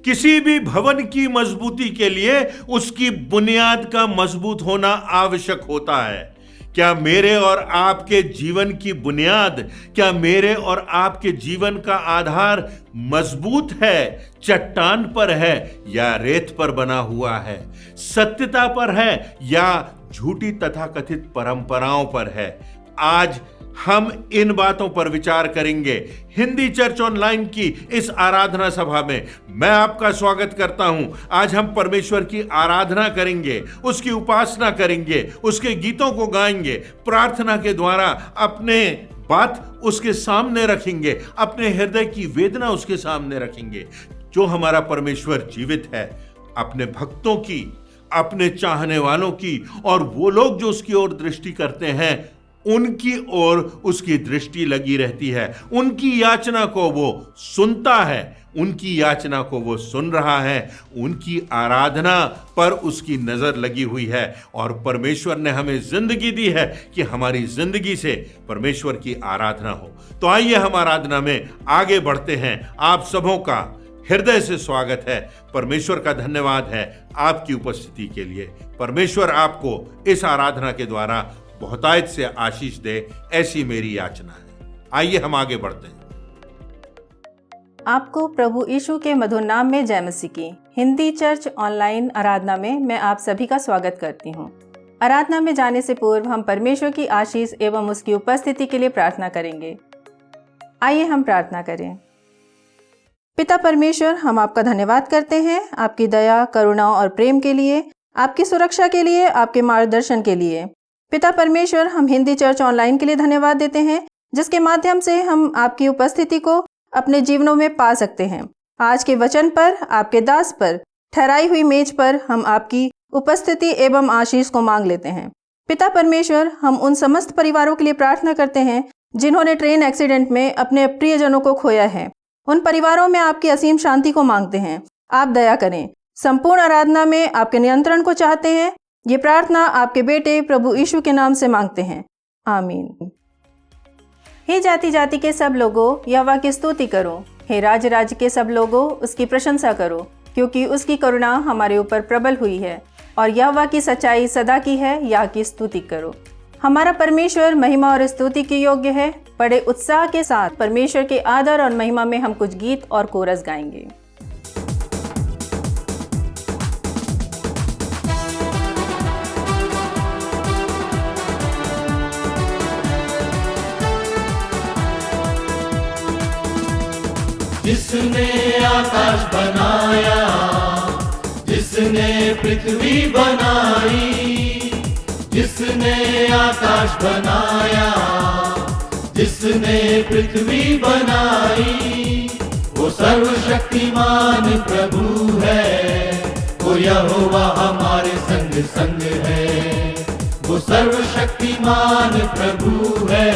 किसी भी भवन की मजबूती के लिए उसकी बुनियाद का मजबूत होना आवश्यक होता है। क्या मेरे और आपके जीवन की बुनियाद, क्या मेरे और आपके जीवन का आधार मजबूत है, चट्टान पर है या रेत पर बना हुआ है, सत्यता पर है या झूठी तथाकथित परंपराओं पर है? आज हम इन बातों पर विचार करेंगे। हिंदी चर्च ऑनलाइन की इस आराधना सभा में मैं आपका स्वागत करता हूं। आज हम परमेश्वर की आराधना करेंगे, उसकी उपासना करेंगे, उसके गीतों को गाएंगे, प्रार्थना के द्वारा अपने बात उसके सामने रखेंगे, अपने हृदय की वेदना उसके सामने रखेंगे। जो हमारा परमेश्वर जीवित है, अपने भक्तों की, अपने चाहने वालों की और वो लोग जो उसकी ओर दृष्टि करते हैं उनकी ओर उसकी दृष्टि लगी रहती है। उनकी याचना को वो सुनता है, उनकी याचना को वो सुन रहा है, उनकी आराधना पर उसकी नजर लगी हुई है। और परमेश्वर ने हमें जिंदगी दी है कि हमारी जिंदगी से परमेश्वर की आराधना हो। तो आइए हम आराधना में आगे बढ़ते हैं। आप सबों का हृदय से स्वागत है। परमेश्वर का धन्यवाद है आपकी उपस्थिति के लिए। परमेश्वर आपको इस आराधना के द्वारा बहुतायत से आशीष दे, ऐसी मेरी याचना है। आइए हम आगे बढ़ते हैं। आपको प्रभु यीशु के मधुर नाम में जय मसीह की। हिंदी चर्च ऑनलाइन आराधना में मैं आप सभी का स्वागत करती हूँ। आराधना में जाने से पूर्व हम परमेश्वर की आशीष एवं उसकी उपस्थिति के लिए प्रार्थना करेंगे। आइए हम प्रार्थना करें। पिता परमेश्वर, हम आपका धन्यवाद करते हैं आपकी दया, करुणा और प्रेम के लिए, आपकी सुरक्षा के लिए, आपके मार्गदर्शन के लिए। पिता परमेश्वर, हम हिंदी चर्च ऑनलाइन के लिए धन्यवाद देते हैं जिसके माध्यम से हम आपकी उपस्थिति को अपने जीवनों में पा सकते हैं। आज के वचन पर, आपके दास पर ठहराई हुई मेज पर हम आपकी उपस्थिति एवं आशीष को मांग लेते हैं। पिता परमेश्वर, हम उन समस्त परिवारों के लिए प्रार्थना करते हैं जिन्होंने ट्रेन एक्सीडेंट में अपने प्रियजनों को खोया है। उन परिवारों में आपकी असीम शांति को मांगते हैं। आप दया करें। संपूर्ण आराधना में आपके नियंत्रण को चाहते हैं। ये प्रार्थना आपके बेटे प्रभु यीशु के नाम से मांगते हैं, आमीन। हे जाति जाति के सब लोगों, यहोवा की स्तुति करो। हे राज्य राज्य के सब लोगों, उसकी प्रशंसा करो, क्योंकि उसकी करुणा हमारे ऊपर प्रबल हुई है और यहोवा की सच्चाई सदा की है। यह की स्तुति करो। हमारा परमेश्वर महिमा और स्तुति के योग्य है। बड़े उत्साह के साथ परमेश्वर के आदर और महिमा में हम कुछ गीत और कोरस गाएंगे। जिसने आकाश बनाया, जिसने पृथ्वी बनाई, जिसने आकाश बनाया, जिसने पृथ्वी बनाई, वो सर्वशक्तिमान प्रभु है। वो यहोवा हमारे संग संग है। वो सर्वशक्तिमान प्रभु है।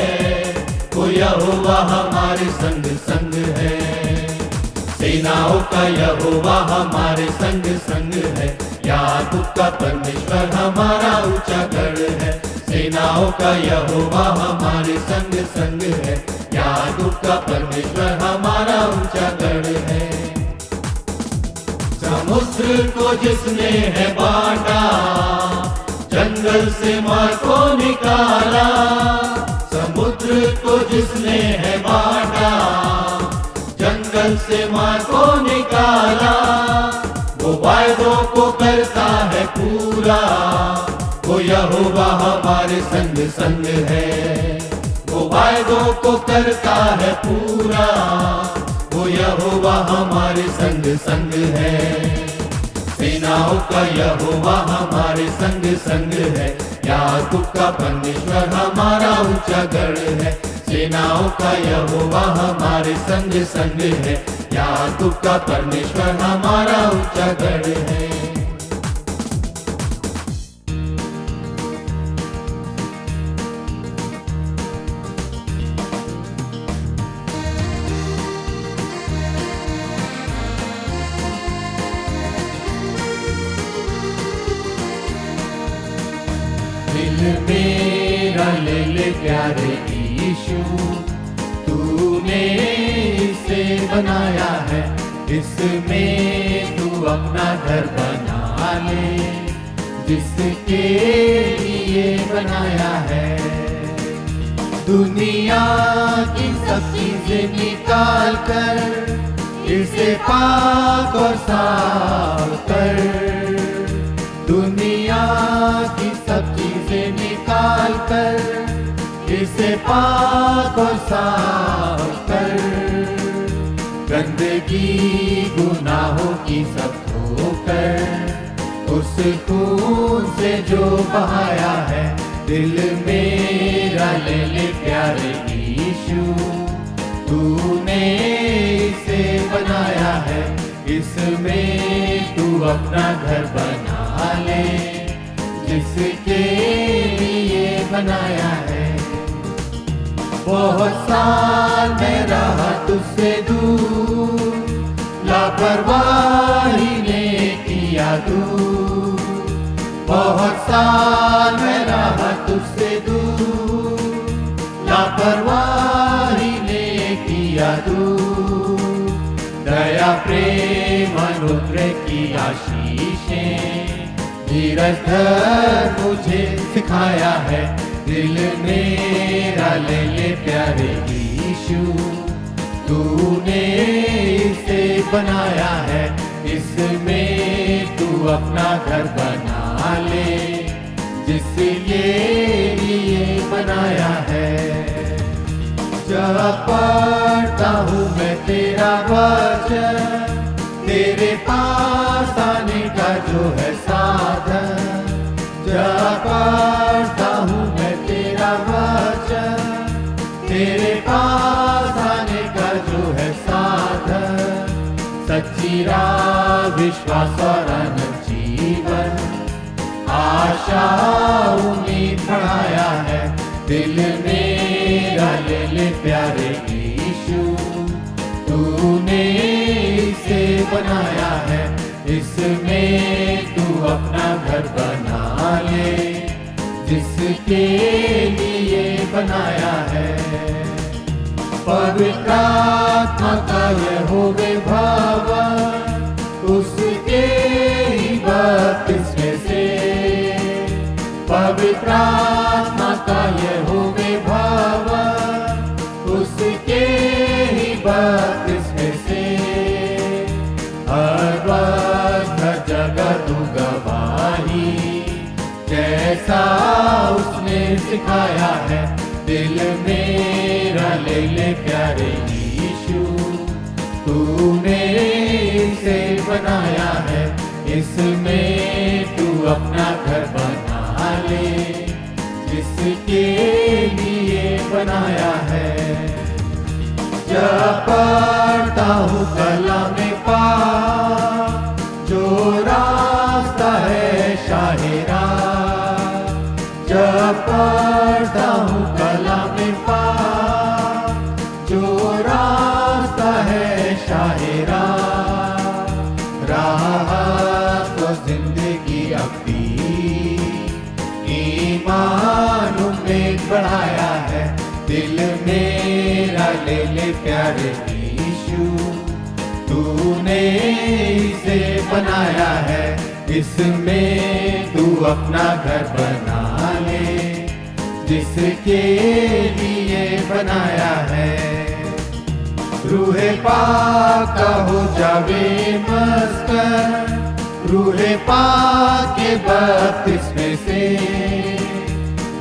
वो यहोवा हमारे संग संग है। सेनाओं का यहोवा हमारे संग संग है। याकूब का परमेश्वर हमारा ऊंचा गढ़ है। सेनाओं का यहोवा हमारे संग संग है। याकूब का परमेश्वर हमारा ऊंचा गढ़ है। समुद्र को जिसने है बांटा, जंगल से मार को निकाला। समुद्र को जिसने है बांटा, जंगल से मार को निकाला। वो वायदों को करता है पूरा। वो यहोवा हमारे संग संग है। वो वायदों को करता है पूरा। वो यहोवा हमारे संग संग है। सेनाओं का यहोवा हमारे संग संग है। याकूब का परमेश्वर हमारा ऊंचा गढ़ है। सेनाओं का यहोवा हमारे संग संग है। याकूब का परमेश्वर हमारा ऊंचा गढ़ है। दिल मेरा ले ले प्यारे यीशु, तूने इसे बनाया है। इसमें तू अपना घर बना ले, जिसके लिए बनाया है। दुनिया की सब चीजें निकाल कर इसे पाक और साफ कर। दुनिया की सब चीजें निकाल कर इसे पाक और साफ कर। गंदगी गुनाहों की सब धोकर उस खून से जो बहाया है, दिल मेरा ले ले प्यारे यीशु, तूने इसे बनाया है। इसमें तू अपना घर बना ले, जिसके लिए बनाया है। बहुत साल मैं रहा तुझसे दूर, लापरवाही ने किया दूर। बहुत साल मैं रहा तुझसे दूर, लापरवाही ने किया दूर। दया प्रेम अनुग्रह की आशीषें धीरज धर मुझे सिखाया है। दिल मेरा ले ले प्यारे यीशु, तूने इसे बनाया है। इसमें तू अपना घर बना ले, जिसके लिए बनाया है। जब पढ़ता हूँ मैं तेरा वचन, तेरे पास आने का जो है साधन। जब पढ़ता हूँ मैं तेरा वचन, तेरे पास आने का जो है साधन। सच्ची राह विश्वास और अनंत जीवन, आशा उम्मीद बढ़ाया है। दिल मेरा ले ले प्यारे यीशु, तूने इसे बनाया है। इसमें तू अपना घर बना ले, जिसके लिए बनाया है। पवित्र आत्मा का यहोवे भवन, उसके ही बपतिस्मे से। पवित्र आत्मा का यहोवे भवन, उसके ही बपतिस्मे से। हर वक्त हर जगह तू गवाही, जैसा उसने सिखाया है। दिल मेरा ले ले प्यारे यीशु, तूने इसे बनाया है। इसमें तू अपना घर बना ले, जिसके लिए बनाया है। जब पढ़ता हूँ कलाम पाक, जो रास्ता है शाहिरा। जब पढ़ता हूँ कलाम पाक, जो रास्ता है शाहिरा। राह तो जिंदगी अपनी ईमान में बढ़ाया है। दिल मेरा ले ले प्यारे यीशु, तूने इसे बनाया है। इसमें तू अपना घर बना ले, जिसके लिए बनाया है। रूहे पाक का हो जावे मस्कन, रूहे पाक के बपतिस्मे से।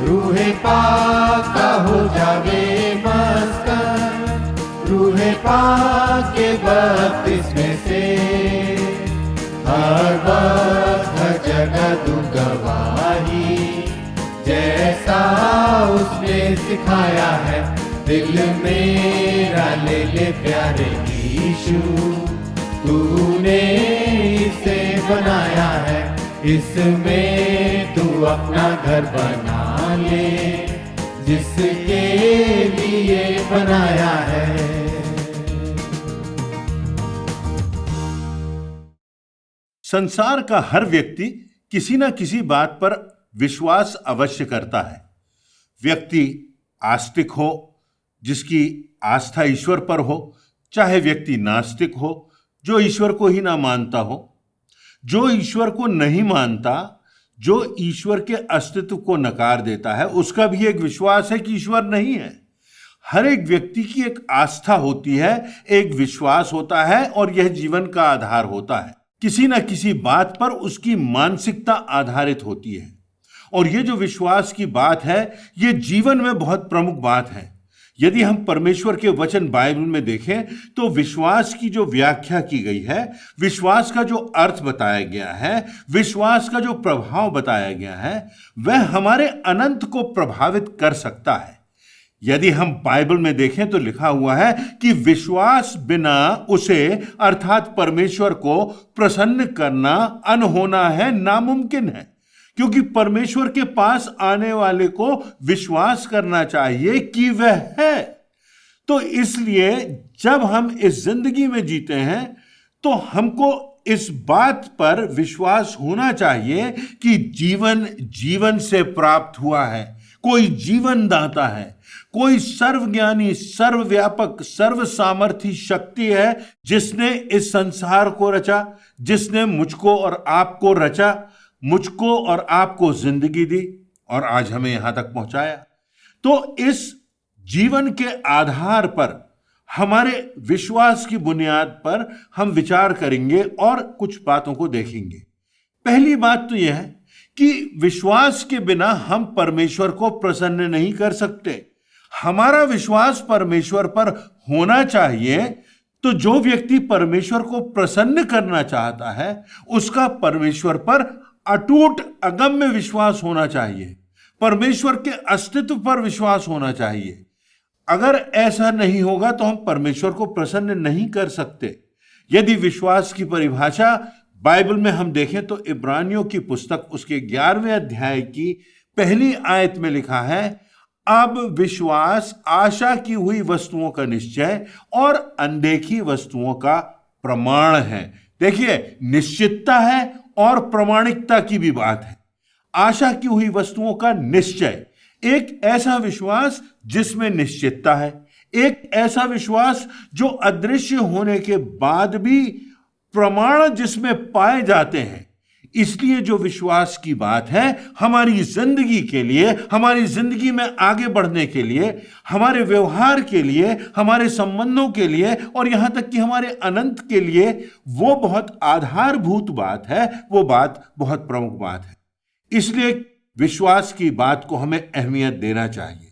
रूहे पाक का हो जावे मस्कन, रूहे पाक के बपतिस्मे से। हर वक्त हर जगह तू गवाही, जैसा उसने सिखाया है। दिल मेरा ले ले प्यारे यीशु, तूने इसे बनाया है। इसमें तू अपना घर बना ले, जिसके लिए बनाया है। संसार का हर व्यक्ति किसी न किसी बात पर विश्वास अवश्य करता है। व्यक्ति आस्तिक हो, जिसकी आस्था ईश्वर पर हो, चाहे व्यक्ति नास्तिक हो, जो ईश्वर को ही ना मानता हो, जो ईश्वर को नहीं मानता, जो ईश्वर के अस्तित्व को नकार देता है, उसका भी एक विश्वास है कि ईश्वर नहीं है। हर एक व्यक्ति की एक आस्था होती है, एक विश्वास होता है, और यह जीवन का आधार होता है। किसी न किसी बात पर उसकी मानसिकता आधारित होती है, और ये जो विश्वास की बात है, ये जीवन में बहुत प्रमुख बात है। यदि हम परमेश्वर के वचन बाइबल में देखें तो विश्वास की जो व्याख्या की गई है, विश्वास का जो अर्थ बताया गया है, विश्वास का जो प्रभाव बताया गया है, वह हमारे अनंत को प्रभावित कर सकता है। यदि हम बाइबल में देखें तो लिखा हुआ है कि विश्वास बिना उसे अर्थात परमेश्वर को प्रसन्न करना अनहोना है, नामुमकिन है। क्योंकि परमेश्वर के पास आने वाले को विश्वास करना चाहिए कि वह है। तो इसलिए जब हम इस जिंदगी में जीते हैं तो हमको इस बात पर विश्वास होना चाहिए कि जीवन जीवन से प्राप्त हुआ है। कोई जीवन दाता है, कोई सर्वज्ञानी, सर्वव्यापक, सर्व सामर्थी शक्ति है जिसने इस संसार को रचा, जिसने मुझको और आपको रचा, मुझको और आपको जिंदगी दी और आज हमें यहां तक पहुंचाया। तो इस जीवन के आधार पर, हमारे विश्वास की बुनियाद पर हम विचार करेंगे और कुछ बातों को देखेंगे। पहली बात तो यह है कि विश्वास के बिना हम परमेश्वर को प्रसन्न नहीं कर सकते। हमारा विश्वास परमेश्वर पर होना चाहिए। तो जो व्यक्ति परमेश्वर को प्रसन्न करना चाहता है, उसका परमेश्वर पर अटूट अगम्य विश्वास होना चाहिए, परमेश्वर के अस्तित्व पर विश्वास होना चाहिए। अगर ऐसा नहीं होगा तो हम परमेश्वर को प्रसन्न नहीं कर सकते। यदि विश्वास की परिभाषा बाइबल में हम देखें तो इब्रानियों की पुस्तक उसके 11वें अध्याय की पहली आयत में लिखा है, अब विश्वास आशा की हुई वस्तुओं का निश्चय और अनदेखी वस्तुओं का प्रमाण है। देखिए, निश्चितता है और प्रमाणिकता की भी बात है। आशा की हुई वस्तुओं का निश्चय, एक ऐसा विश्वास जिसमें निश्चितता है, एक ऐसा विश्वास जो अदृश्य होने के बाद भी प्रमाण जिसमें पाए जाते हैं। इसलिए जो विश्वास की बात है, हमारी जिंदगी के लिए, हमारी जिंदगी में आगे बढ़ने के लिए, हमारे व्यवहार के लिए, हमारे संबंधों के लिए और यहां तक कि हमारे अनंत के लिए, वो बहुत आधारभूत बात है, वो बात बहुत प्रमुख बात है। इसलिए विश्वास की बात को हमें अहमियत देना चाहिए,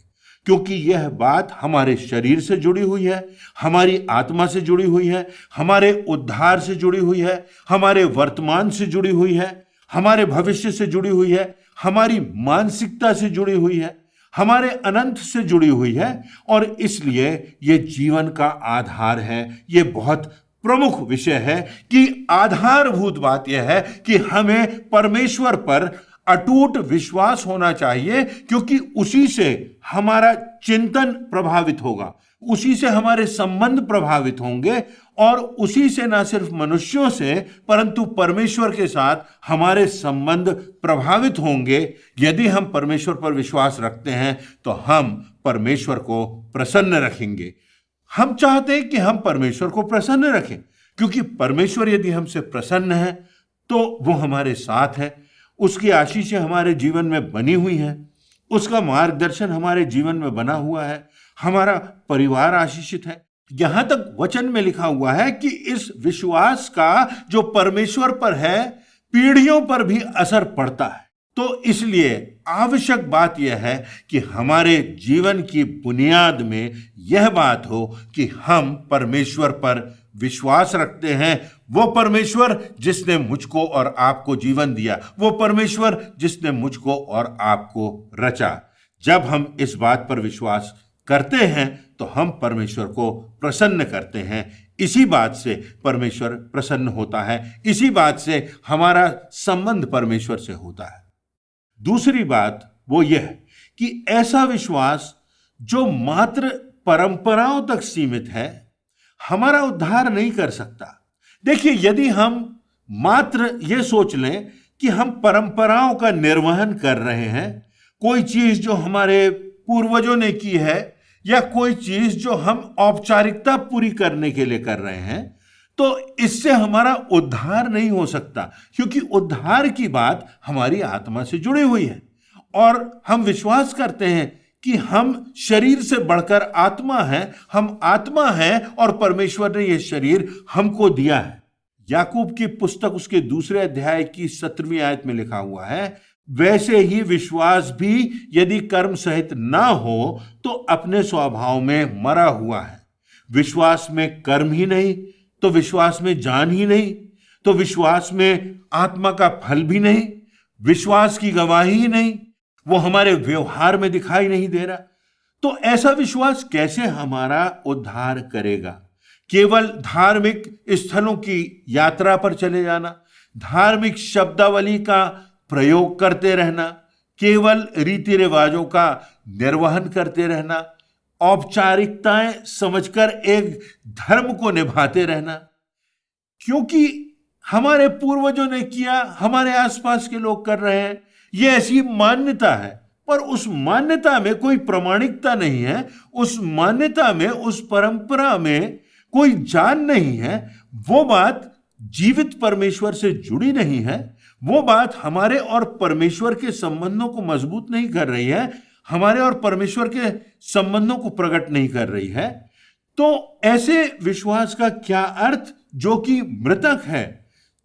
क्योंकि यह बात हमारे शरीर से जुड़ी हुई है, हमारी आत्मा से जुड़ी हुई है, हमारे उद्धार से जुड़ी हुई है, हमारे वर्तमान से जुड़ी हुई है, हमारे भविष्य से जुड़ी हुई है, हमारी मानसिकता से जुड़ी हुई है, हमारे अनंत से जुड़ी हुई है। और इसलिए यह जीवन का आधार है। यह बहुत प्रमुख विषय है कि आधारभूत बात यह है कि हमें परमेश्वर पर अटूट विश्वास होना चाहिए, क्योंकि उसी से हमारा चिंतन प्रभावित होगा, उसी से हमारे संबंध प्रभावित होंगे और उसी से न सिर्फ मनुष्यों से परंतु परमेश्वर के साथ हमारे संबंध प्रभावित होंगे। यदि हम परमेश्वर पर विश्वास रखते हैं तो हम परमेश्वर को प्रसन्न रखेंगे। हम चाहते हैं कि हम परमेश्वर को प्रसन्न रखें, क्योंकि परमेश्वर यदि हमसे प्रसन्न है तो वो हमारे साथ है, उसकी आशीषें हमारे जीवन में बनी हुई हैं, उसका मार्गदर्शन हमारे जीवन में बना हुआ है, हमारा परिवार आशीषित है। यहां तक वचन में लिखा हुआ है कि इस विश्वास का जो परमेश्वर पर है, पीढ़ियों पर भी असर पड़ता है। तो इसलिए आवश्यक बात यह है कि हमारे जीवन की बुनियाद में यह बात हो कि हम परमेश्वर पर विश्वास रखते हैं। वो परमेश्वर जिसने मुझको और आपको जीवन दिया, वो परमेश्वर जिसने मुझको और आपको रचा। जब हम इस बात पर विश्वास करते हैं तो हम परमेश्वर को प्रसन्न करते हैं। इसी बात से परमेश्वर प्रसन्न होता है, इसी बात से हमारा संबंध परमेश्वर से होता है। दूसरी बात वो यह कि ऐसा विश्वास जो मात्र परंपराओं तक सीमित है, हमारा उद्धार नहीं कर सकता। देखिए, यदि हम मात्र ये सोच लें कि हम परंपराओं का निर्वहन कर रहे हैं, कोई चीज जो हमारे पूर्वजों ने की है या कोई चीज जो हम औपचारिकता पूरी करने के लिए कर रहे हैं, तो इससे हमारा उद्धार नहीं हो सकता, क्योंकि उद्धार की बात हमारी आत्मा से जुड़ी हुई है। और हम विश्वास करते हैं कि हम शरीर से बढ़कर आत्मा है, हम आत्मा है और परमेश्वर ने यह शरीर हमको दिया है। याकूब की पुस्तक उसके 2 अध्याय की 17वीं आयत में लिखा हुआ है, वैसे ही विश्वास भी यदि कर्म सहित ना हो तो अपने स्वभाव में मरा हुआ है। विश्वास में कर्म ही नहीं तो विश्वास में जान ही नहीं, तो विश्वास में आत्मा का फल भी नहीं, विश्वास की गवाही ही नहीं, वो हमारे व्यवहार में दिखाई नहीं दे रहा। तो ऐसा विश्वास कैसे हमारा उद्धार करेगा? केवल धार्मिक स्थलों की यात्रा पर चले जाना, धार्मिक शब्दावली का प्रयोग करते रहना, केवल रीति रिवाजों का निर्वहन करते रहना, औपचारिकताएं समझकर एक धर्म को निभाते रहना, क्योंकि हमारे पूर्वजों ने किया, हमारे आसपास के लोग कर रहे हैं, यह ऐसी मान्यता है। पर उस मान्यता में कोई प्रामाणिकता नहीं है, उस मान्यता में, उस परंपरा में कोई जान नहीं है। वो बात जीवित परमेश्वर से जुड़ी नहीं है, वो बात हमारे और परमेश्वर के संबंधों को मजबूत नहीं कर रही है, हमारे और परमेश्वर के संबंधों को प्रकट नहीं कर रही है। तो ऐसे विश्वास का क्या अर्थ जो कि मृतक है,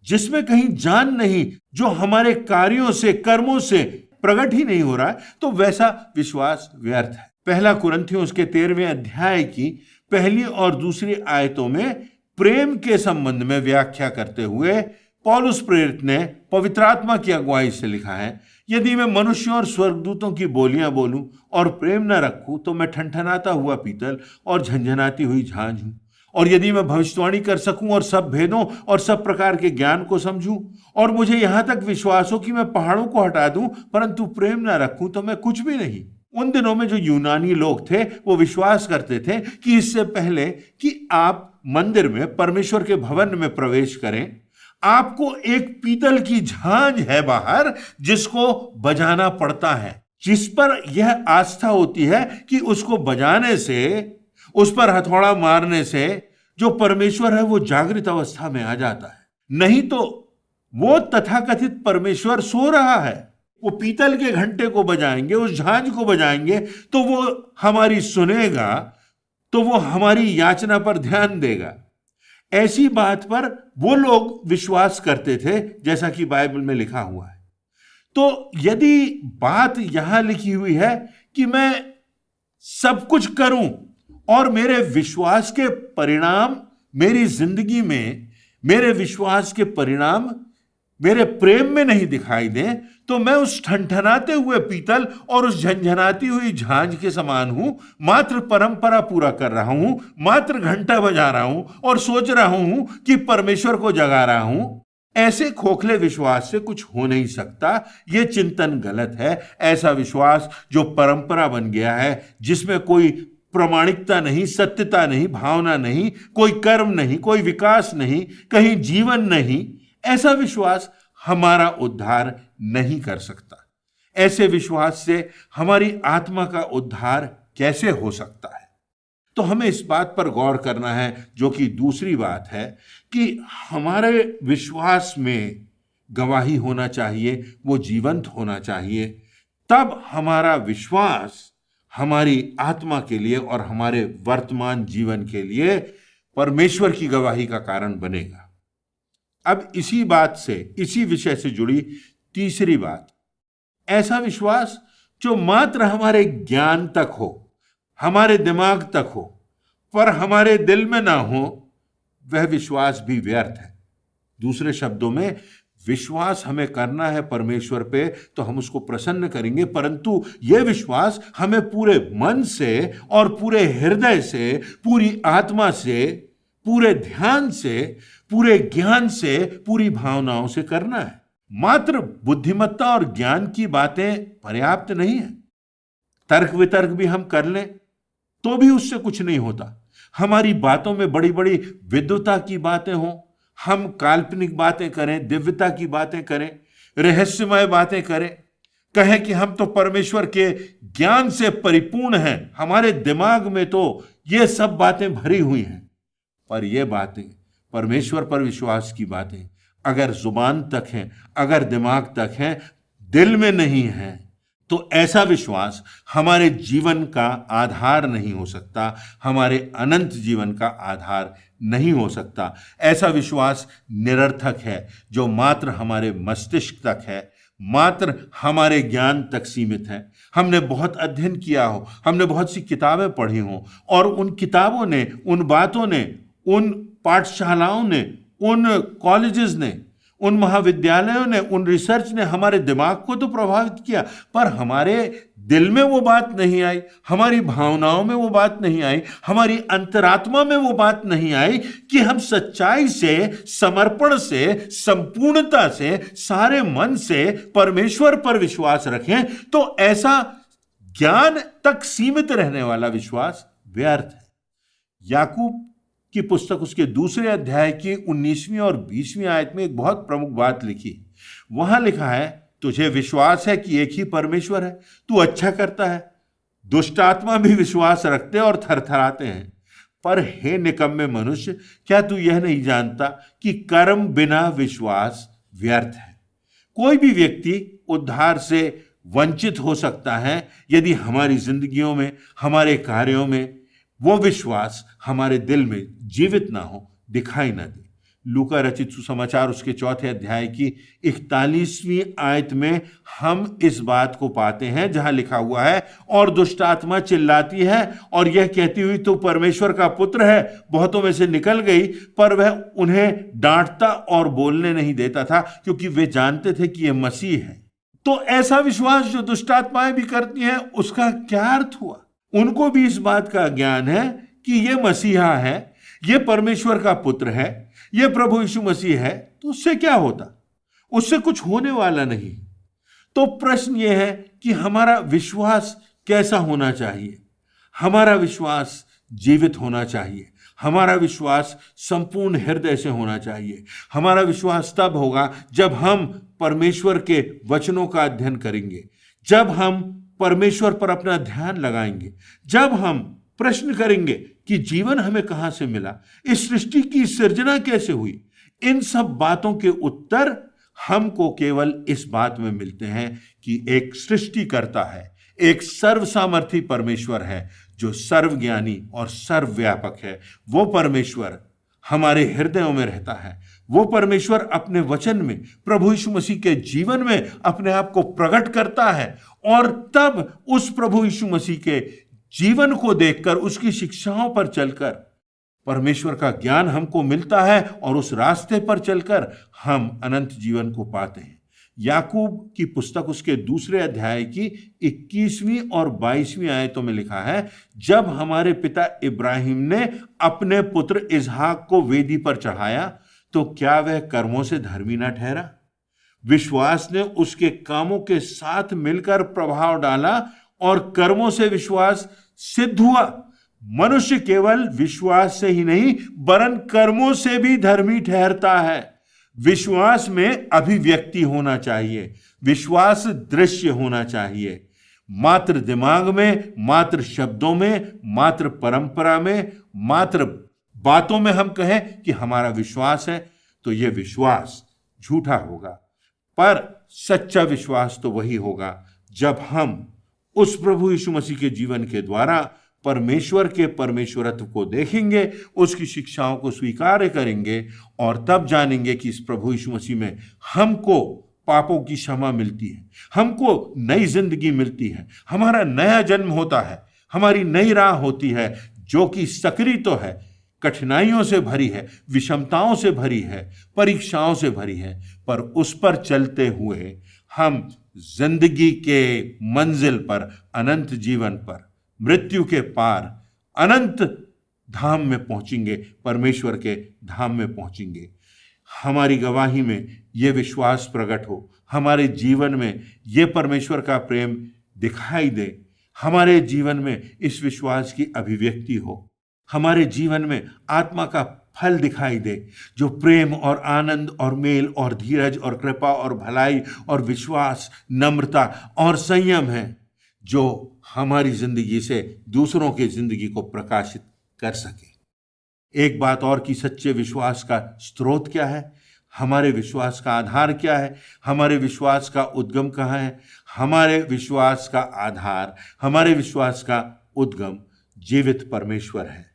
जिसमें कहीं जान नहीं, जो हमारे कार्यों से, कर्मों से प्रकट ही नहीं हो रहा है, तो वैसा विश्वास व्यर्थ है। 1 कुरिन्थियों उसके 13वें अध्याय की 1 और 2 आयतों में प्रेम के संबंध में व्याख्या करते हुए पौलुस प्रेरित ने पवित्र आत्मा की अगुवाई से लिखा है, यदि मैं मनुष्यों और स्वर्गदूतों की बोलियां बोलूं और प्रेम न रखूं तो मैं ठनठनाता हुआ पीतल और झंझनाती हुई झांझ हूं। और यदि मैं भविष्यवाणी कर सकूं और सब भेदों और सब प्रकार के ज्ञान को समझूं, और मुझे यहां तक विश्वास हो कि मैं पहाड़ों को हटा दूं, परंतु प्रेम न रखूं तो मैं कुछ भी नहीं। उन दिनों में जो यूनानी लोग थे वो विश्वास करते थे कि इससे पहले कि आप मंदिर में, परमेश्वर के भवन में प्रवेश करें, आपको एक पीतल की झांझ है बाहर जिसको बजाना पड़ता है, जिस पर यह आस्था होती है कि उसको बजाने से, उस पर हथौड़ा मारने से जो परमेश्वर है वो जागृत अवस्था में आ जाता है। नहीं तो वो तथाकथित परमेश्वर सो रहा है। वो पीतल के घंटे को बजाएंगे, उस झांझ को बजाएंगे तो वो हमारी सुनेगा, तो वो हमारी याचना पर ध्यान देगा। ऐसी बात पर वो लोग विश्वास करते थे, जैसा कि बाइबल में लिखा हुआ है। तो यदि बात यहां लिखी हुई है कि मैं सब कुछ करूं और मेरे विश्वास के परिणाम मेरी जिंदगी में, मेरे विश्वास के परिणाम मेरे प्रेम में नहीं दिखाई दें, तो मैं उस ठनठनाते हुए पीतल और उस झंझनाती हुई झांझ के समान हूं। मात्र परंपरा पूरा कर रहा हूं, मात्र घंटा बजा रहा हूं और सोच रहा हूं कि परमेश्वर को जगा रहा हूं। ऐसे खोखले विश्वास से कुछ हो नहीं सकता। यह चिंतन गलत है। ऐसा विश्वास जो परंपरा बन गया है, जिसमें कोई प्रामाणिकता नहीं, सत्यता नहीं, भावना नहीं, कोई कर्म नहीं, कोई विकास नहीं, कहीं जीवन नहीं, ऐसा विश्वास हमारा उद्धार नहीं कर सकता। ऐसे विश्वास से हमारी आत्मा का उद्धार कैसे हो सकता है? तो हमें इस बात पर गौर करना है, जो कि दूसरी बात है, कि हमारे विश्वास में गवाही होना चाहिए, वो जीवंत होना चाहिए। तब हमारा विश्वास हमारी आत्मा के लिए और हमारे वर्तमान जीवन के लिए परमेश्वर की गवाही का कारण बनेगा। अब इसी बात से, इसी विषय से जुड़ी तीसरी बात, ऐसा विश्वास जो मात्र हमारे ज्ञान तक हो, हमारे दिमाग तक हो, पर हमारे दिल में ना हो, वह विश्वास भी व्यर्थ है। दूसरे शब्दों में, विश्वास हमें करना है परमेश्वर पे तो हम उसको प्रसन्न करेंगे, परंतु यह विश्वास हमें पूरे मन से और पूरे हृदय से, पूरी आत्मा से, पूरे ध्यान से, पूरे ज्ञान से, पूरी भावनाओं से करना है। मात्र बुद्धिमत्ता और ज्ञान की बातें पर्याप्त नहीं है। तर्क वितर्क भी हम कर लें तो भी उससे कुछ नहीं होता। हमारी बातों में बड़ी बड़ी विद्वता की बातें हों, हम काल्पनिक बातें करें, दिव्यता की बातें करें, रहस्यमय बातें करें, कहें कि हम तो परमेश्वर के ज्ञान से परिपूर्ण हैं, हमारे दिमाग में तो ये सब बातें भरी हुई हैं, पर ये बातें परमेश्वर पर विश्वास की बातें अगर जुबान तक हैं, अगर दिमाग तक हैं, दिल में नहीं है, तो ऐसा विश्वास हमारे जीवन का आधार नहीं हो सकता, हमारे अनंत जीवन का आधार नहीं हो सकता। ऐसा विश्वास निरर्थक है जो मात्र हमारे मस्तिष्क तक है, मात्र हमारे ज्ञान तक सीमित है। हमने बहुत अध्ययन किया हो, हमने बहुत सी किताबें पढ़ी हों, और उन किताबों ने, उन बातों ने, उन पाठशालाओं ने, उन कॉलेजेस ने, उन महाविद्यालयों ने, उन रिसर्च ने हमारे दिमाग को तो प्रभावित किया, पर हमारे दिल में वो बात नहीं आई, हमारी भावनाओं में वो बात नहीं आई, हमारी अंतरात्मा में वो बात नहीं आई कि हम सच्चाई से, समर्पण से, संपूर्णता से, सारे मन से परमेश्वर पर विश्वास रखें। तो ऐसा ज्ञान तक सीमित रहने वाला विश्वास व्यर्थ है। याकूब की पुस्तक उसके दूसरे अध्याय की 19वीं और 20वीं आयत में एक बहुत प्रमुख बात लिखी। वहां लिखा है, तुझे विश्वास है कि एक ही परमेश्वर है, तू अच्छा करता है। दुष्ट आत्मा भी विश्वास रखते और थरथराते हैं। पर हे निकम्मे मनुष्य, क्या तू यह नहीं जानता कि कर्म बिना विश्वास व्यर्थ है? कोई भी व्यक्ति उद्धार से वंचित हो सकता है यदि हमारी जिंदगियों में, हमारे कार्यों में वो विश्वास हमारे दिल में जीवित ना हो, दिखाई ना दे। लूका रचित सुसमाचार उसके 4 अध्याय की 41वीं आयत में हम इस बात को पाते हैं, जहां लिखा हुआ है, और दुष्ट आत्मा चिल्लाती है और यह कहती हुई तो परमेश्वर का पुत्र है, बहुतों में से निकल गई, पर वह उन्हें डांटता और बोलने नहीं देता था, क्योंकि वे जानते थे कि यह मसीह है। तो ऐसा विश्वास जो दुष्ट आत्माएं भी करती हैं, उसका क्या अर्थ हुआ? उनको भी इस बात का ज्ञान है कि यह मसीहा है, यह परमेश्वर का पुत्र है, यह प्रभु यीशु मसीह है, तो उससे क्या होता? उससे कुछ होने वाला नहीं। तो प्रश्न यह है कि हमारा विश्वास कैसा होना चाहिए? हमारा विश्वास जीवित होना चाहिए, हमारा विश्वास संपूर्ण हृदय से होना चाहिए। हमारा विश्वास तब होगा जब हम परमेश्वर के वचनों का अध्ययन करेंगे, जब हम परमेश्वर पर अपना ध्यान लगाएंगे, जब हम प्रश्न करेंगे कि जीवन हमें कहां से मिला, इस सृष्टि की सृजना कैसे हुई। इन सब बातों के उत्तर हमको केवल इस बात में मिलते हैं कि एक सृष्टिकर्ता है, एक सर्वसामर्थी परमेश्वर है जो सर्वज्ञानी और सर्वव्यापक है। वो परमेश्वर हमारे हृदयों में रहता है। वो परमेश्वर अपने वचन में, प्रभु यीशु मसीह के जीवन में अपने आप को प्रकट करता है, और तब उस प्रभु यीशु मसीह के जीवन को देखकर, उसकी शिक्षाओं पर चलकर परमेश्वर का ज्ञान हमको मिलता है, और उस रास्ते पर चलकर हम अनंत जीवन को पाते हैं। याकूब की पुस्तक उसके दूसरे अध्याय की 21वीं और 22वीं आयतों में लिखा है, जब हमारे पिता इब्राहिम ने अपने पुत्र इसहाक को वेदी पर चढ़ाया, तो क्या वह कर्मों से धर्मी ना ठहरा? विश्वास ने उसके कामों के साथ मिलकर प्रभाव डाला, और कर्मों से विश्वास सिद्ध हुआ। मनुष्य केवल विश्वास से ही नहीं, वरन कर्मों से भी धर्मी ठहरता है। विश्वास में अभिव्यक्ति होना चाहिए, विश्वास दृश्य होना चाहिए। मात्र दिमाग में, मात्र शब्दों में, मात्र परंपरा में, मात्र बातों में हम कहें कि हमारा विश्वास है, तो यह विश्वास झूठा होगा। पर सच्चा विश्वास तो वही होगा जब हम उस प्रभु यीशु मसीह के जीवन के द्वारा परमेश्वर के परमेश्वरत्व को देखेंगे, उसकी शिक्षाओं को स्वीकार करेंगे, और तब जानेंगे कि इस प्रभु यीशु मसीह में हमको पापों की क्षमा मिलती है, हमको नई जिंदगी मिलती है, हमारा नया जन्म होता है, हमारी नई राह होती है, जो कि सकरी तो है, कठिनाइयों से भरी है, विषमताओं से भरी है, परीक्षाओं से भरी है, पर उस पर चलते हुए हम जिंदगी के मंजिल पर, अनंत जीवन पर, मृत्यु के पार अनंत धाम में पहुंचेंगे, परमेश्वर के धाम में पहुंचेंगे। हमारी गवाही में यह विश्वास प्रकट हो, हमारे जीवन में यह परमेश्वर का प्रेम दिखाई दे, हमारे जीवन में इस विश्वास की अभिव्यक्ति हो, हमारे जीवन में आत्मा का फल दिखाई दे, जो प्रेम और आनंद और मेल और धीरज और कृपा और भलाई और विश्वास, नम्रता और संयम है, जो हमारी जिंदगी से दूसरों की जिंदगी को प्रकाशित कर सके। एक बात और कि सच्चे विश्वास का स्रोत क्या है, हमारे विश्वास का आधार क्या है, हमारे विश्वास का उद्गम कहाँ है। हमारे विश्वास का आधार, हमारे विश्वास का उद्गम जीवित परमेश्वर है।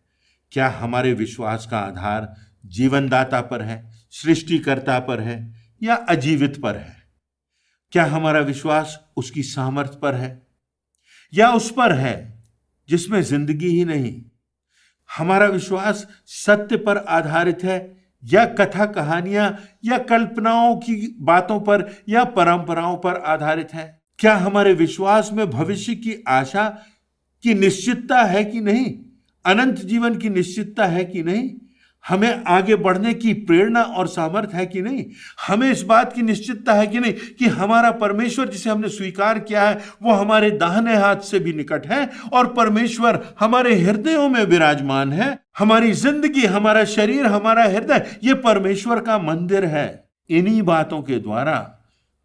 क्या हमारे विश्वास का आधार जीवनदाता पर है, सृष्टिकर्ता पर है, या अजीवित पर है? क्या हमारा विश्वास उसकी सामर्थ्य पर है, या उस पर है जिसमें जिंदगी ही नहीं? हमारा विश्वास सत्य पर आधारित है, या कथा कहानियां या कल्पनाओं की बातों पर या परंपराओं पर आधारित है? क्या हमारे विश्वास में भविष्य की आशा की निश्चितता है कि नहीं, अनंत जीवन की निश्चितता है कि नहीं, हमें आगे बढ़ने की प्रेरणा और सामर्थ्य है कि नहीं, हमें इस बात की निश्चितता है कि नहीं कि हमारा परमेश्वर जिसे हमने स्वीकार किया है वो हमारे दाहिने हाथ से भी निकट है और परमेश्वर हमारे हृदयों में विराजमान है। हमारी जिंदगी, हमारा शरीर, हमारा हृदय ये परमेश्वर का मंदिर है। इन्हीं बातों के द्वारा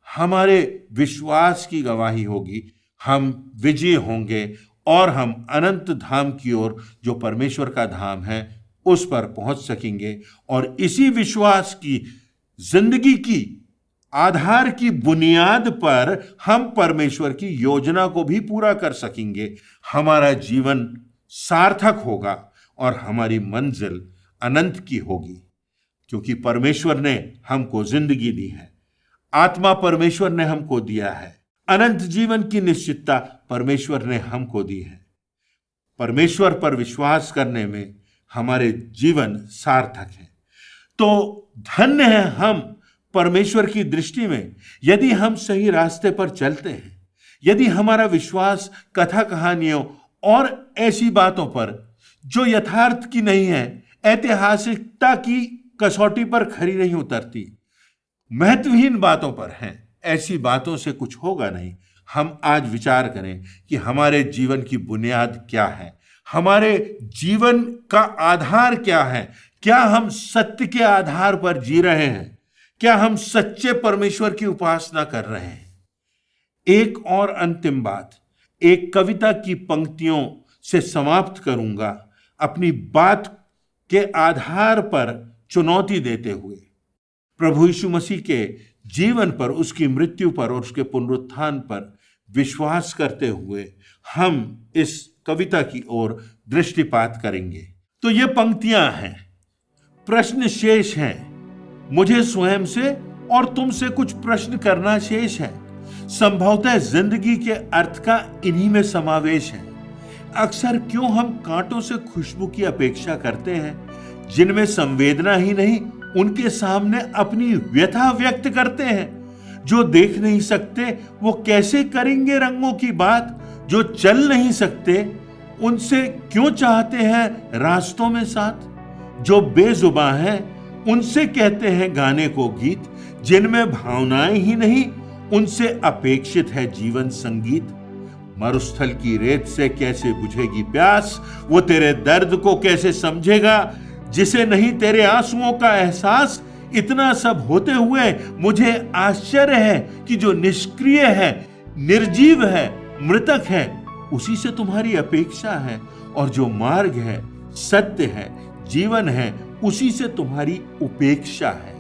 हमारे विश्वास की गवाही होगी, हम विजयी होंगे और हम अनंत धाम की ओर, जो परमेश्वर का धाम है, उस पर पहुंच सकेंगे। और इसी विश्वास की जिंदगी की आधार की बुनियाद पर हम परमेश्वर की योजना को भी पूरा कर सकेंगे। हमारा जीवन सार्थक होगा और हमारी मंजिल अनंत की होगी, क्योंकि परमेश्वर ने हमको जिंदगी दी है, आत्मा परमेश्वर ने हमको दिया है, अनंत जीवन की निश्चितता परमेश्वर ने हमको दी है। परमेश्वर पर विश्वास करने में हमारे जीवन सार्थक है। तो धन्य है हम परमेश्वर की दृष्टि में यदि हम सही रास्ते पर चलते हैं, यदि हमारा विश्वास कथा कहानियों और ऐसी बातों पर जो यथार्थ की नहीं है, ऐतिहासिकता की कसौटी पर खरी नहीं उतरती, महत्वहीन बातों पर हैं, ऐसी बातों से कुछ होगा नहीं। हम आज विचार करें कि हमारे जीवन की बुनियाद क्या है, हमारे जीवन का आधार क्या है। क्या हम सत्य के आधार पर जी रहे हैं? क्या हम सच्चे परमेश्वर की उपासना कर रहे हैं? एक और अंतिम बात, एक कविता की पंक्तियों से समाप्त करूंगा, अपनी बात के आधार पर चुनौती देते हुए। प्रभु यीशु मसीह के जीवन पर, उसकी मृत्यु पर और उसके पुनरुत्थान पर विश्वास करते हुए हम इस कविता की ओर दृष्टिपात करेंगे। तो ये पंक्तियां हैं, प्रश्न शेष हैं, मुझे स्वयं से और तुमसे कुछ प्रश्न करना शेष है। संभवतः जिंदगी के अर्थ का इन्हीं में समावेश है। अक्सर क्यों हम कांटों से खुशबू की अपेक्षा करते हैं, जिनमें संवेदना ही नहीं, उनके सामने अपनी व्यथा व्यक्त करते हैं। जो देख नहीं सकते वो कैसे करेंगे रंगों की बात, जो चल नहीं सकते उनसे क्यों चाहते हैं रास्तों में साथ, जो बेजुबां हैं उनसे कहते हैं गाने को गीत, जिनमें भावनाएं ही नहीं उनसे अपेक्षित है जीवन संगीत। मरुस्थल की रेत से कैसे बुझेगी प्यास, वो तेरे दर्द को कैसे समझेगा, जिसे नहीं तेरे आंसुओं का एहसास। इतना सब होते हुए मुझे आश्चर्य है कि जो निष्क्रिय है, निर्जीव है, मृतक है, उसी से तुम्हारी अपेक्षा है, और जो मार्ग है, सत्य है, जीवन है, उसी से तुम्हारी उपेक्षा है।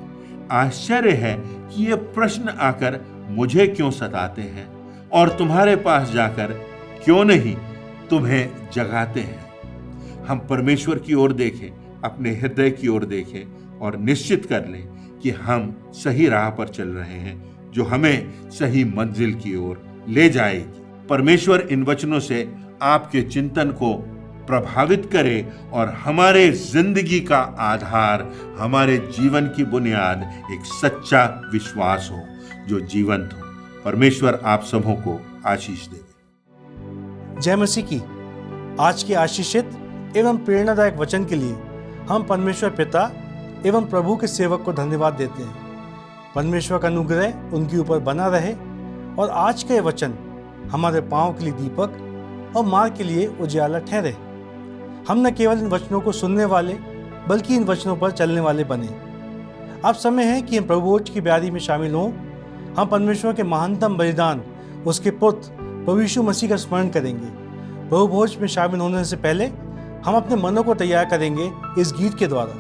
आश्चर्य है कि ये प्रश्न आकर मुझे क्यों सताते हैं और तुम्हारे पास जाकर क्यों नहीं तुम्हें जगाते हैं। हम परमेश्वर की ओर देखें, अपने हृदय की ओर देखें और निश्चित कर लें कि हम सही राह पर चल रहे हैं, जो हमें सही मंजिल की ओर ले जाएगी। परमेश्वर इन वचनों से आपके चिंतन को प्रभावित करे और हमारे जिंदगी का आधार, हमारे जीवन की बुनियाद एक सच्चा विश्वास हो जो जीवंत हो। परमेश्वर आप सबों को आशीष दे। जय मसीह की। आज के आशीषित एवं प्रेरणादायक वचन के लिए हम परमेश्वर पिता एवं प्रभु के सेवक को धन्यवाद देते हैं। परमेश्वर का अनुग्रह उनके ऊपर बना रहे और आज का वचन हमारे पांव के लिए दीपक और मार्ग के लिए उजियाला ठहरे। हम न केवल इन वचनों को सुनने वाले बल्कि इन वचनों पर चलने वाले बने। अब समय है कि हम प्रभुभोज की ब्यारी में शामिल हों। हम परमेश्वर के महानतम बलिदान, उसके पुत्र प्रभु यीशु मसीह का स्मरण करेंगे। प्रभुभोज में शामिल होने से पहले हम अपने मनों को तैयार करेंगे इस गीत के द्वारा।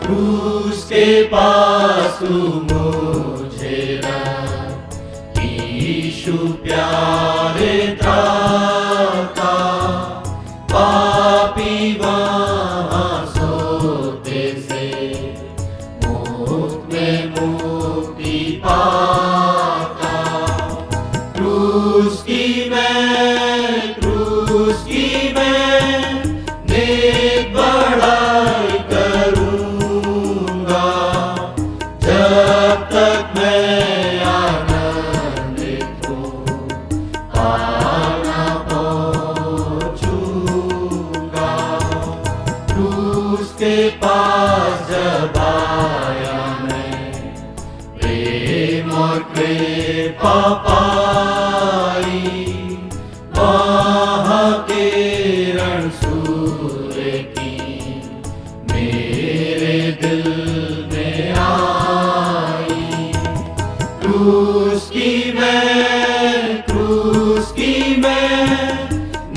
क्रूस के पास तू मुझे रख, यीशु प्यारे त्राता, पापी वहाँ सोते से मुक्त में मुक्ति पाता। क्रूस की मैं नेक बढ़ाई करूँगा, जब तक मैं आनंदित हूँ पाना पहुँचूँगा। क्रूस के पास जब आया मैं, प्रेम और कृपा पाई, वहाँ किरण सूर्य की मेरे दिल में आई। क्रूस की मैं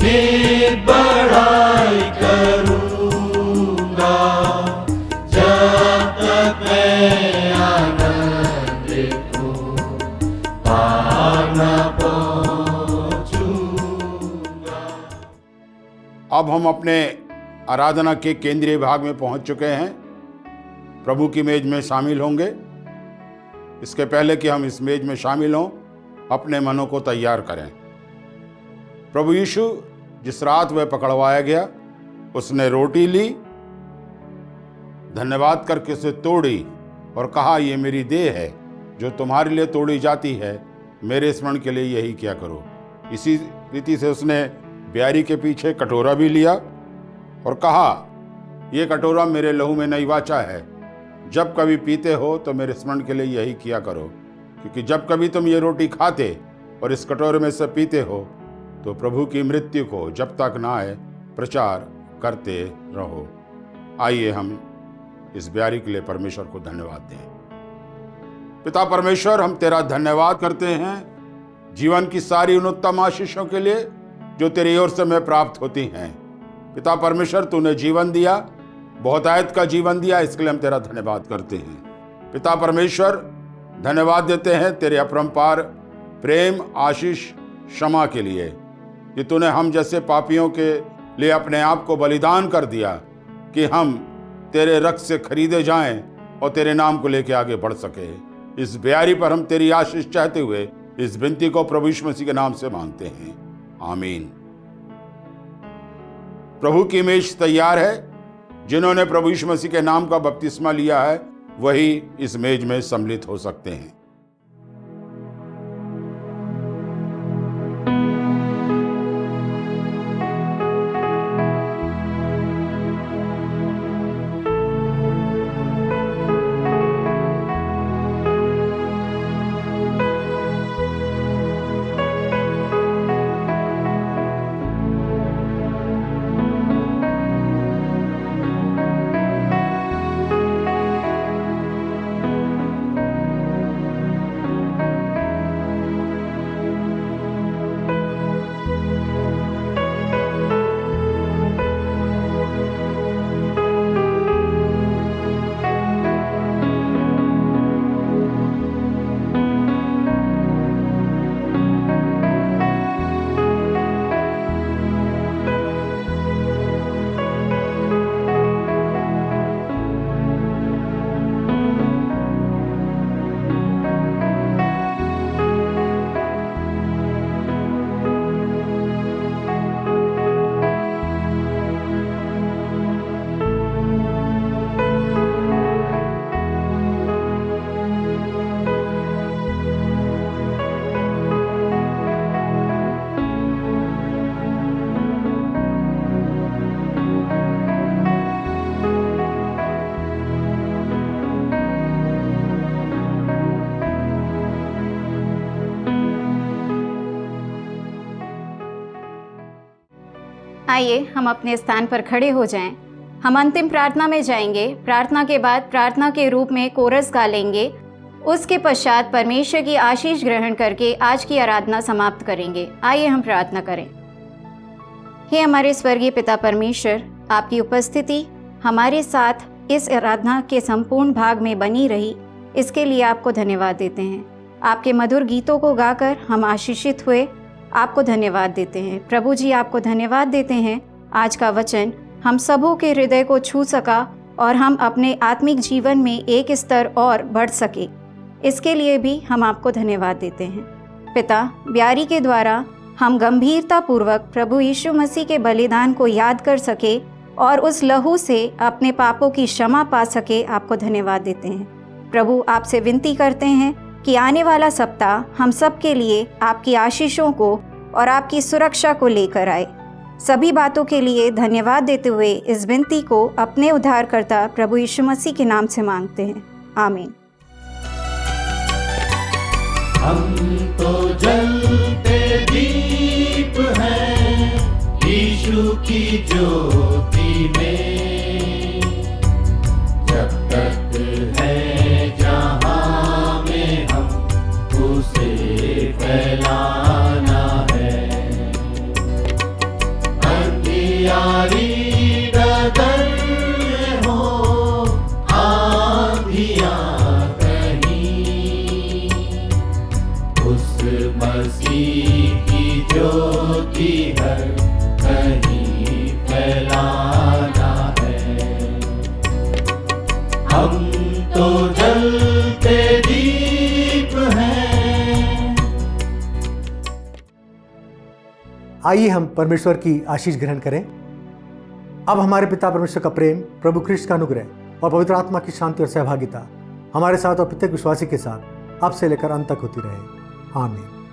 नेक बढ़ाई करूँगा, जब तक मैं आनंदित हूँ पार न पहुँचूँगा। अब हम अपने आराधना के केंद्रीय भाग में पहुंच चुके हैं। प्रभु की मेज में शामिल होंगे। इसके पहले कि हम इस मेज में शामिल हों, अपने मनों को तैयार करें। प्रभु यीशु जिस रात वह पकड़वाया गया, उसने रोटी ली, धन्यवाद करके उसे तोड़ी और कहा, ये मेरी देह है जो तुम्हारे लिए तोड़ी जाती है, मेरे स्मरण के लिए यही किया करो। इसी रीति से उसने ब्यारी के पीछे कटोरा भी लिया और कहा, ये कटोरा मेरे लहू में नई वाचा है, जब कभी पीते हो तो मेरे स्मरण के लिए यही किया करो। क्योंकि जब कभी तुम ये रोटी खाते और इस कटोरे में से पीते हो, तो प्रभु की मृत्यु को जब तक ना आए प्रचार करते रहो। आइए हम इस ब्यारी के लिए परमेश्वर को धन्यवाद दें। पिता परमेश्वर, हम तेरा धन्यवाद करते हैं जीवन की सारी उन उत्तम आशीषों के लिए जो तेरी ओर से हमें प्राप्त होती हैं। पिता परमेश्वर, तूने जीवन दिया, बहुतायत का जीवन दिया, इसके लिए हम तेरा धन्यवाद करते हैं। पिता परमेश्वर, धन्यवाद देते हैं तेरे अपरंपार प्रेम, आशीष, क्षमा के लिए कि तूने हम जैसे पापियों के लिए अपने आप को बलिदान कर दिया कि हम तेरे रक्त से खरीदे जाएं और तेरे नाम को लेकर आगे बढ़ सके। इस ब्यारी पर हम तेरी आशीष चाहते हुए इस विनती को प्रभु यीशु मसीह के नाम से मांगते हैं, आमीन। प्रभु की मेज तैयार है। जिन्होंने प्रभु यीशु मसीह के नाम का बपतिस्मा लिया है, वही इस मेज में सम्मिलित हो सकते हैं। आइए हम अपने स्थान पर खड़े हो जाएं हम अंतिम प्रार्थना में जाएंगे। प्रार्थना के बाद प्रार्थना के रूप में कोरस गा लेंगे। उसके पश्चात परमेश्वर की आशीष ग्रहण करके आज की आराधना समाप्त करेंगे। आइए हम प्रार्थना करें। हे हमारे स्वर्गीय पिता परमेश्वर, आपकी उपस्थिति हमारे साथ इस आराधना के संपूर्ण भाग में बनी रही, इसके लिए आपको धन्यवाद देते हैं। आपके मधुर गीतों को गाकर हम आशीषित हुए, आपको धन्यवाद देते हैं। प्रभु जी, आपको धन्यवाद देते हैं आज का वचन हम सबों के हृदय को छू सका और हम अपने आत्मिक जीवन में एक स्तर और बढ़ सके, इसके लिए भी हम आपको धन्यवाद देते हैं। पिता, ब्यारी के द्वारा हम गंभीरता पूर्वक प्रभु यीशु मसीह के बलिदान को याद कर सके और उस लहू से अपने पापों की क्षमा पा सके, आपको धन्यवाद देते हैं। प्रभु, आपसे विनती करते हैं कि आने वाला सप्ताह हम सब के लिए आपकी आशीषों को और आपकी सुरक्षा को लेकर आए। सभी बातों के लिए धन्यवाद देते हुए इस विनती को अपने उद्धारकर्ता प्रभु यीशु मसीह के नाम से मांगते हैं, आमीन। हम तो जलते दीप हैं यीशु की ज्योति में, जब तक है जहां में हम उसे फैलाना है। अंधियारी डगर में हो आंधियां कहीं, उस मसीह की ज्योति हर कहीं फैलाना है। हम तो जलते दीप हैं। आइए हम परमेश्वर की आशीष ग्रहण करें। अब हमारे पिता परमेश्वर का प्रेम, प्रभु ख्रिस्त का अनुग्रह और पवित्र आत्मा की शांति और सहभागिता हमारे साथ और प्रत्येक विश्वासी के साथ अब से लेकर अंत तक होती रहे, आमीन।